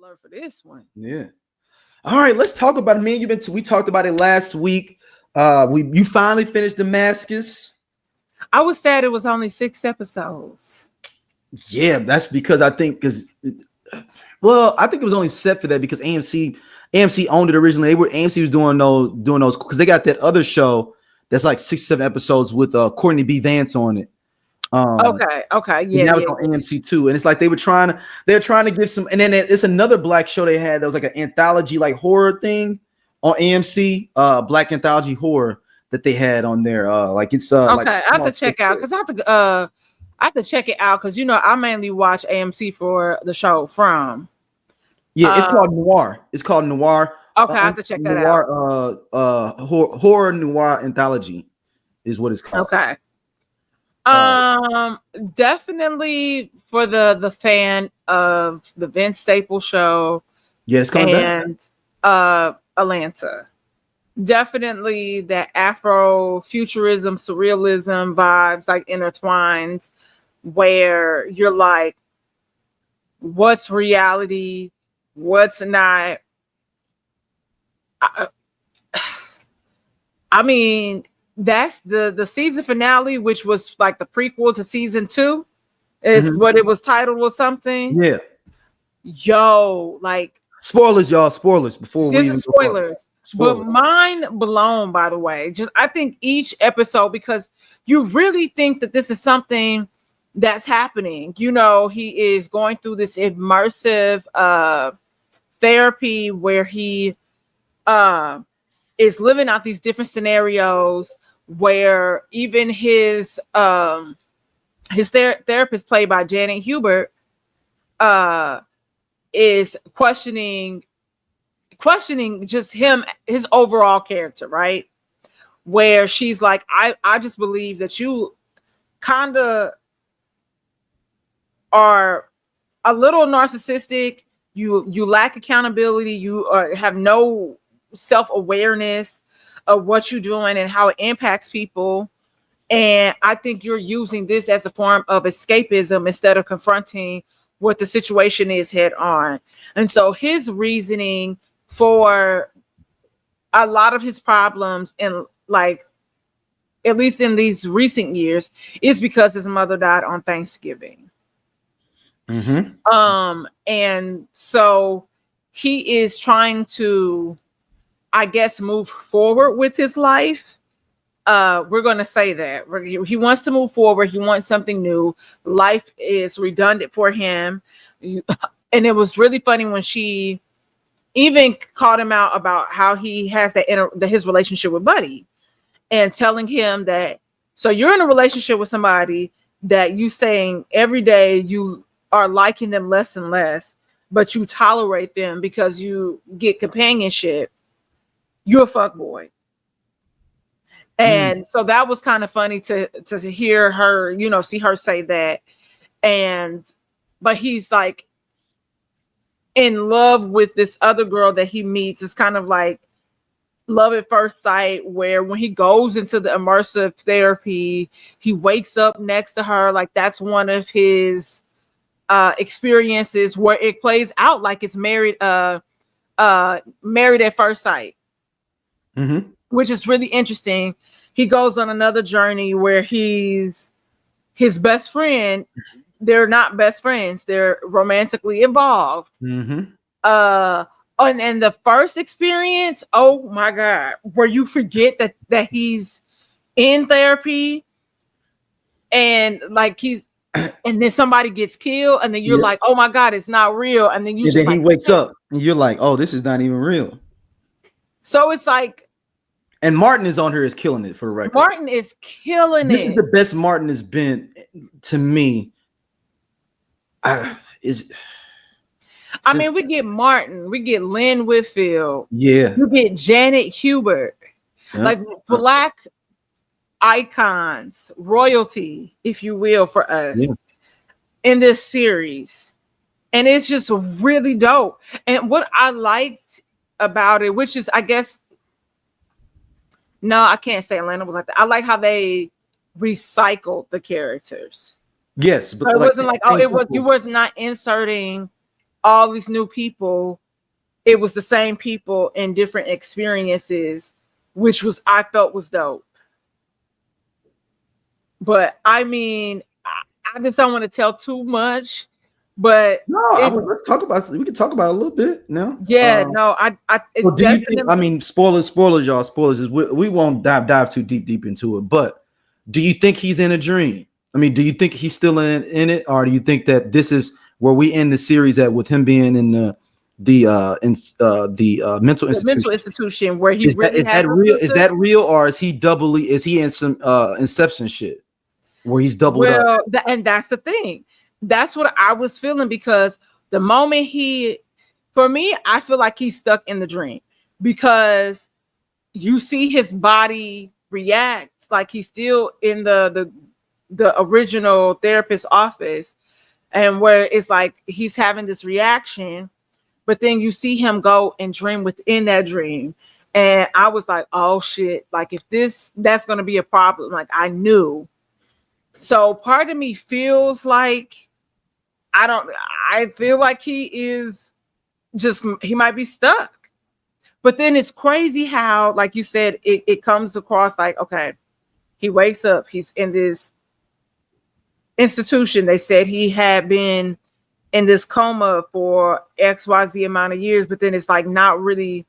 alert for this one. Yeah. All right, let's talk about it. Me and you've been. We talked about it last week. You finally finished Damascus. I was sad it was only 6 episodes. Yeah, that's because I think I think it was only set for that because AMC owned it originally. AMC was doing those because they got that other show that's like 6-7 episodes with Courtney B. Vance on it. Okay, yeah. Now it's on AMC too, and it's like they're trying to give some. And then it's another black show they had that was like an anthology like horror thing on AMC, black anthology horror that they had on there. Like it's okay. like, I have to check out because I have to check it out because I mainly watch AMC for the show From. Yeah, it's called Noir. It's called Noir. Okay, I have to check that out. Horror noir anthology is what it's called. Okay. Definitely for the fan of the Vince Staples show. Yeah, it's coming back. Atlanta. Definitely that Afro-futurism, surrealism vibes like intertwined, where you're like, what's reality, what's not. I mean, that's the season finale, which was like the prequel to season 2, is what it was titled or something. Yeah. Yo, like spoilers, y'all. Spoilers before this is spoilers. But mind blown, by the way. Just I think each episode, because you really think that this is something that's happening. He is going through this immersive therapy where he is living out these different scenarios where even his therapist, played by Janet Hubert, is questioning just his overall character, right? Where she's like, I just believe that you kind of are a little narcissistic. You lack accountability. You have no self-awareness of what you're doing and how it impacts people. And I think you're using this as a form of escapism instead of confronting what the situation is head on. And so his reasoning for a lot of his problems, and like at least in these recent years, is because his mother died on Thanksgiving. And so he is trying to, I guess, move forward with his life. We're going to say that he wants to move forward. He wants something new. Life is redundant for him. And it was really funny when she even called him out about how he has his relationship with Buddy, and telling him that, so you're in a relationship with somebody that you saying every day you are liking them less and less, but you tolerate them because you get companionship. You're a fuckboy. And so that was kind of funny to hear her, see her say that. But he's like in love with this other girl that he meets. It's kind of like love at first sight, where when he goes into the immersive therapy, he wakes up next to her. Like that's one of his experiences where it plays out like it's married at first sight. Which is really interesting. He goes on another journey where his best friend, they're not best friends, they're romantically involved. And the first experience, oh my God, where you forget that he's in therapy, and like and then somebody gets killed, and then you're like, oh my God, it's not real. And then he wakes up and you're like, oh, this is not even real. So it's like, and Martin is on here is killing it, for the record. Martin is killing this it. This is the best Martin has been to me. I mean, we get Martin, we get Lynn Whitfield. Yeah. You get Janet Hubert. Like black icons, royalty, if you will, for us in this series. And it's just really dope. And what I liked about it, which is, I guess, no, I can't say Atlanta was like that. I like how they recycled the characters. Yes, but it wasn't like, you was not inserting all these new people, it was the same people in different experiences, which was I felt was dope. But I mean, I just don't want to tell too much. But No, let's talk about. We can talk about it a little bit now. Yeah, no, it's well, do you definitely. think? I mean, spoilers, y'all. Spoilers. We won't dive too deep into it. But do you think he's in a dream? I mean, do you think he's still in it, or do you think that this is where we end the series at with him being in the mental institution where he is really that real? Is that real, or is he doubly? Is he in some Inception shit where he's doubled up? And that's the thing. That's what I was feeling, because the moment for me, I feel like he's stuck in the dream, because you see his body react like he's still in the original therapist's office, and where it's like he's having this reaction, but then you see him go and dream within that dream. And I was like, oh shit, like if that's going to be a problem, like I knew. So part of me feels like, I feel like he might be stuck. But then it's crazy how, like you said, it comes across like, okay, he wakes up, he's in this institution. They said he had been in this coma for XYZ amount of years, but then it's like not really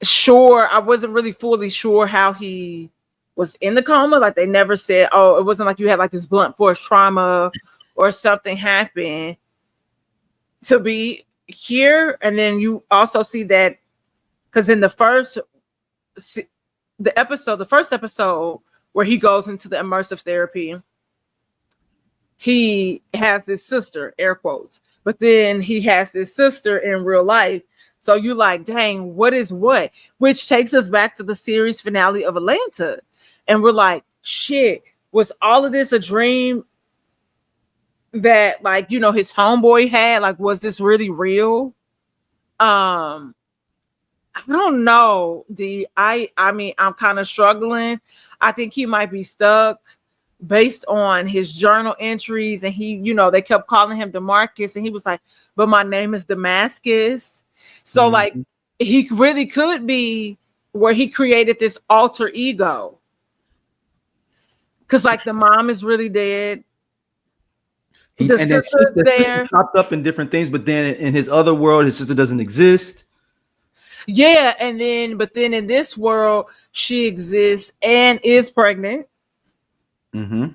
sure. I wasn't really fully sure how he was in the coma. Like they never said, oh, it wasn't like you had like this blunt force trauma or something happened to be here. And then you also see that because in the first episode where he goes into the immersive therapy, he has this sister, air quotes, but then he has this sister in real life. So you like, dang, what is what? Which takes us back to the series finale of Atlanta. And we're like, shit, was all of this a dream that, like, you know, his homeboy had? Like, was this really real? I don't know. I mean, I'm kind of struggling. I think he might be stuck based on his journal entries. And he, you know, they kept calling him Damascus. And he was like, but my name is Damascus. So like, he really could be where he created this alter ego. Because like the mom is really dead. The sister's there. Chopped up in different things, but then in his other world, his sister doesn't exist. Yeah, but then in this world, she exists and is pregnant. Mm-hmm.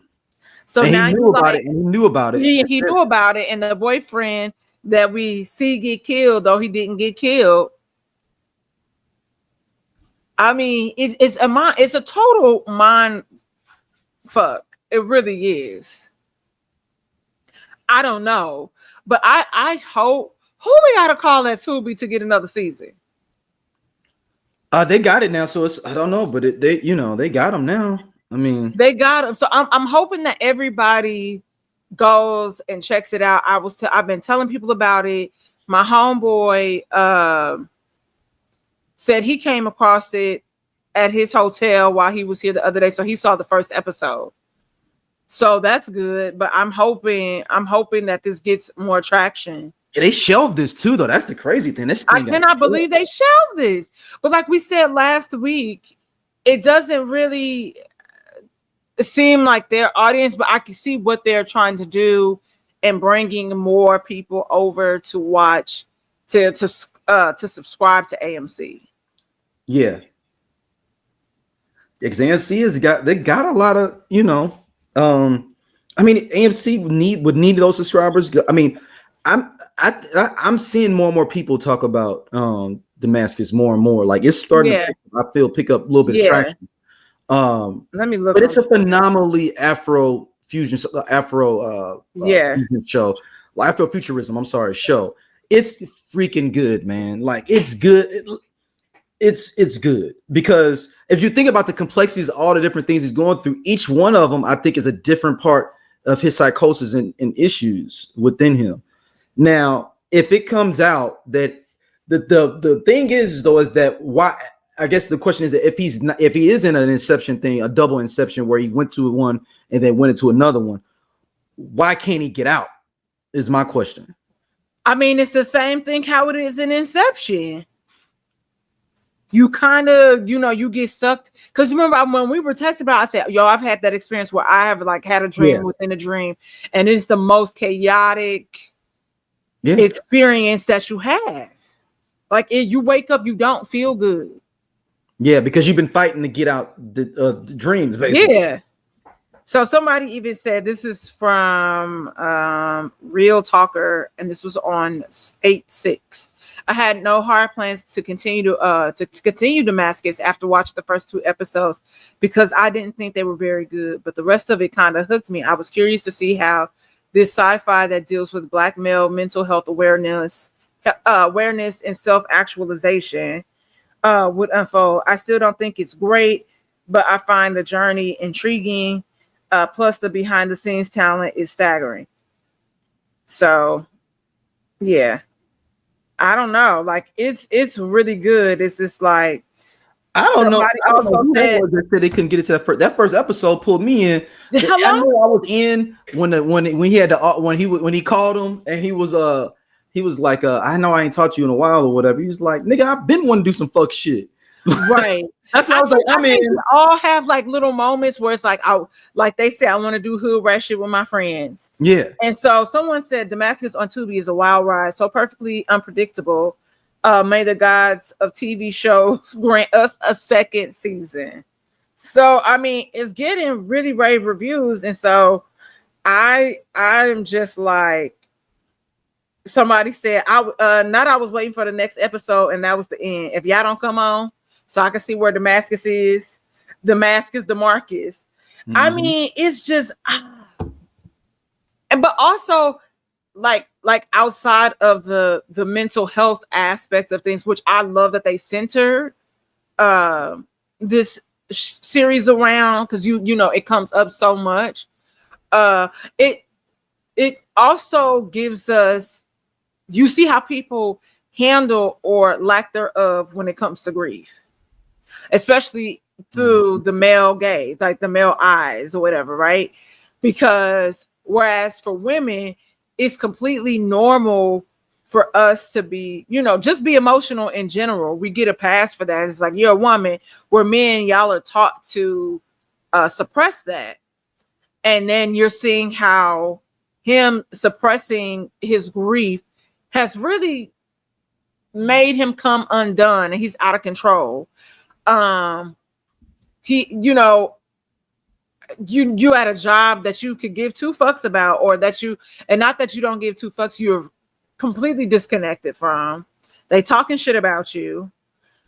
So and now he knew about it. And he knew about it. He knew about it, and the boyfriend that we see get killed, though he didn't get killed. I mean, it's a total mind fuck. It really is. I don't know, but I hope. Who we gotta call at Tubi to get another season? They got it now, so I don't know, but they got him now. I mean, they got him. So I'm hoping that everybody goes and checks it out. I've been telling people about it. My homeboy said he came across it at his hotel while he was here the other day, so he saw the first episode. So that's good, but I'm hoping that this gets more traction. Yeah, they shelved this too, though. That's the crazy thing. I cannot believe they shelved this. But like we said last week, it doesn't really seem like their audience, but I can see what they're trying to do and bringing more people over to watch, to subscribe to AMC. Yeah. Because AMC they got a lot of, I mean, AMC would need those subscribers. I mean, I'm seeing more and more people talk about Damascus more and more. Like it's starting to pick up a little bit of traction. Let me look. But it's a phenomenally Afro-fusion fusion show. Afro-futurism, I'm sorry, show. It's freaking good, man. Like it's good. It's good because if you think about the complexities of all the different things he's going through, each one of them I think is a different part of his psychosis and issues within him. Now, if it comes out that the thing is that why, I guess the question is that if he is in an Inception thing, a double Inception where he went to one and then went into another one, why can't he get out? is my question. I mean, it's the same thing how it is in Inception. You kind of, you get sucked. Because remember when we were testing about, I said, yo, I've had that experience where I have like had a dream within a dream, and it's the most chaotic experience that you have. Like you wake up, you don't feel good. Yeah, because you've been fighting to get out the dreams, basically. Yeah. So somebody even said, this is from Real Talker, and this was on 8/6. I had no hard plans to continue to continue Damascus after watching the first 2 episodes because I didn't think they were very good, but the rest of it kind of hooked me. I was curious to see how this sci-fi that deals with black male mental health awareness and self-actualization would unfold. I still don't think it's great, but I find the journey intriguing. Plus, the behind-the-scenes talent is staggering. So, yeah, I don't know. Like, it's really good. It's just like I don't know. Somebody also said they couldn't get it to that first episode. Pulled me in. Hello? I know I was in when he had when he called him and he was like I know I ain't talked to you in a while or whatever. He was like, nigga, I've been wanting to do some fuck shit. Right. That's what I was like. I mean, we all have like little moments where it's like, like they say, I want to do hood rat shit with my friends. Yeah. And so someone said Damascus on Tubi is a wild ride, so perfectly unpredictable. May the gods of TV shows grant us a second season. So I mean, it's getting really rave reviews, and so I'm just like, somebody said, I was waiting for the next episode, and that was the end. If y'all don't come on, so I can see where Damascus is. Damascus. Mm-hmm. I mean, it's just, but also like outside of the mental health aspect of things, which I love that they centered this series around, because you know it comes up so much. It also gives us, you see how people handle or lack thereof when it comes to grief, especially through the male gaze, like the male eyes or whatever, right? Because whereas for women, it's completely normal for us to be, just be emotional in general. We get a pass for that. It's like, you're a woman, where men, y'all are taught to suppress that. And then you're seeing how him suppressing his grief has really made him come undone, and he's out of control. He, you had a job that you could give 2 fucks about, or and not that you don't give 2 fucks, you're completely disconnected from. They talking shit about you.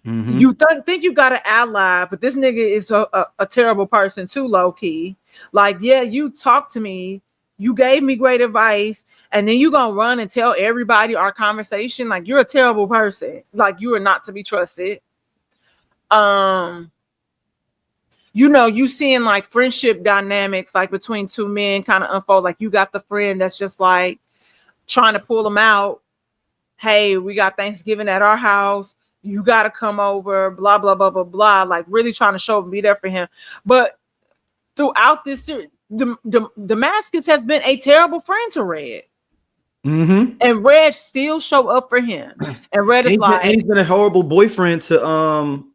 Mm-hmm. You think you got an ally, but this nigga is a terrible person too, low key. Like, yeah, you talked to me, you gave me great advice, and then you gonna run and tell everybody our conversation. Like, you're a terrible person. Like, you are not to be trusted. You seeing like friendship dynamics like between 2 men kind of unfold. Like, you got the friend that's just like trying to pull them out. Hey, we got Thanksgiving at our house. You got to come over, blah, blah, blah, blah, blah. Like, really trying to show up and be there for him. But throughout this series, Damascus has been a terrible friend to Red. Mm-hmm. And Red still show up for him. And Red is he's been a horrible boyfriend to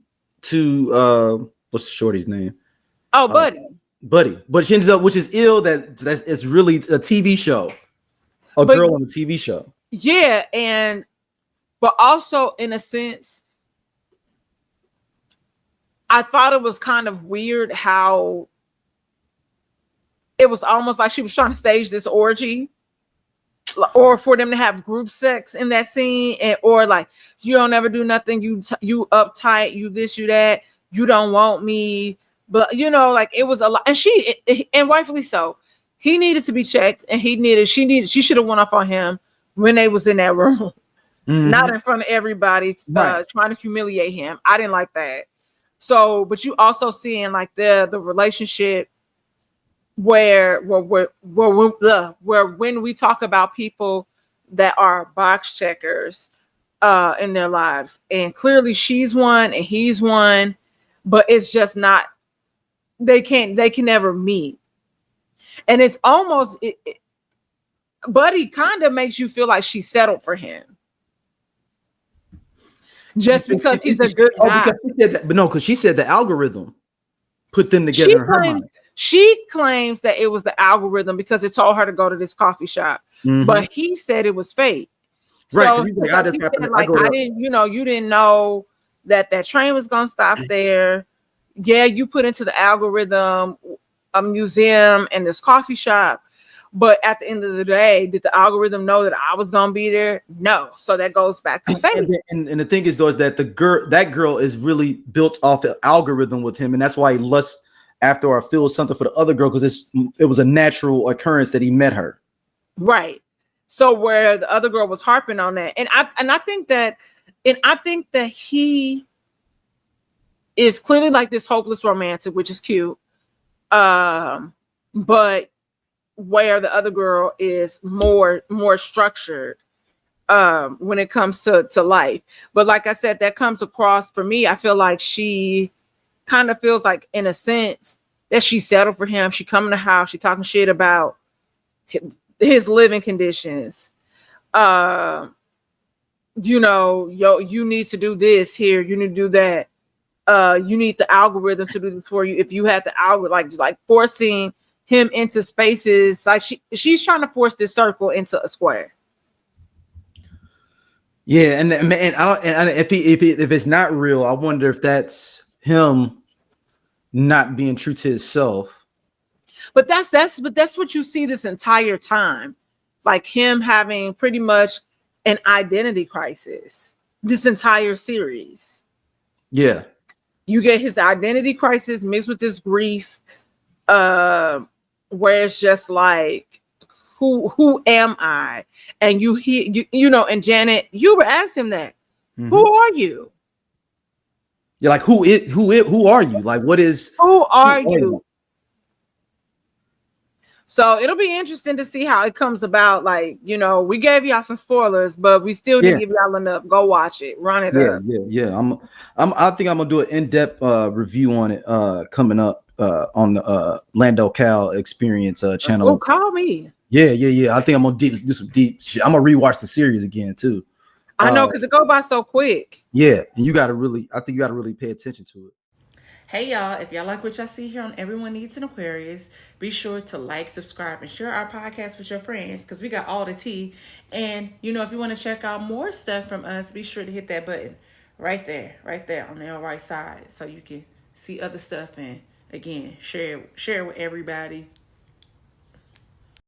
what's the shorty's name? Oh, Buddy. But she ends up, which is ill. That's it's really a TV show, girl on a TV show. Yeah, but also in a sense, I thought it was kind of weird how it was almost like she was trying to stage this orgy, or for them to have group sex in that scene, or like, you don't ever do nothing, you uptight, you this, you that, you don't want me, but like, it was a lot, and rightfully so. He needed to be checked, and she should have went off on him when they was in that room. Mm-hmm. Not in front of everybody, right. Trying to humiliate him. I didn't like that. So, but you also seeing like the relationship where when we talk about people that are box checkers in their lives, and clearly she's one and he's one, but it's just not, they can never meet. And it's almost Buddy kind of makes you feel like she settled for him just because he's a good guy. Because she said that, but no, because she said the algorithm put them together in her mind. She claims that it was the algorithm because it told her to go to this coffee shop, but he said it was fate. Right. So I didn't, you didn't know that train was gonna stop there. Yeah, you put into the algorithm a museum and this coffee shop, but at the end of the day, did the algorithm know that I was gonna be there? No. So that goes back to fate. And the thing is, though, is that that girl is really built off the algorithm with him, and that's why he lusts after or feels something for the other girl because it was a natural occurrence that he met her. Right. So where the other girl was harping on that, and I think that he is clearly like this hopeless romantic, which is cute. But where the other girl is more structured when it comes to life. But like I said, that comes across for me. I feel like she kind of feels like, in a sense, that she settled for him. She come in the house, she talking shit about his living conditions. You need to do this here. You need to do that. You need the algorithm to do this for you. If you had the algorithm, like forcing him into spaces, like she's trying to force this circle into a square. Yeah, and if it's not real, I wonder if that's him not being true to himself. But that's what you see this entire time, like him having pretty much an identity crisis. This entire series. Yeah, you get his identity crisis mixed with this grief, where it's just like, who am I? And and Janet Hubert asked him that. Who are you? You're like, who are you? Like, who are you? So it'll be interesting to see how it comes about. Like, we gave y'all some spoilers, but we still didn't give y'all enough. Go watch it, run it up. Yeah. I think I'm gonna do an in-depth review on it coming up on the Lando Cal Experience channel. Oh, call me. Yeah. I think I'm gonna do some deep shit. I'm gonna rewatch the series again too. I know, because it go by so quick. Yeah, and I think you gotta really pay attention to it. Hey y'all, if y'all like what y'all see here on Everyone Needs an Aquarius, be sure to like, subscribe, and share our podcast with your friends because we got all the tea. And if you want to check out more stuff from us, be sure to hit that button right there on the right side so you can see other stuff and again share it with everybody.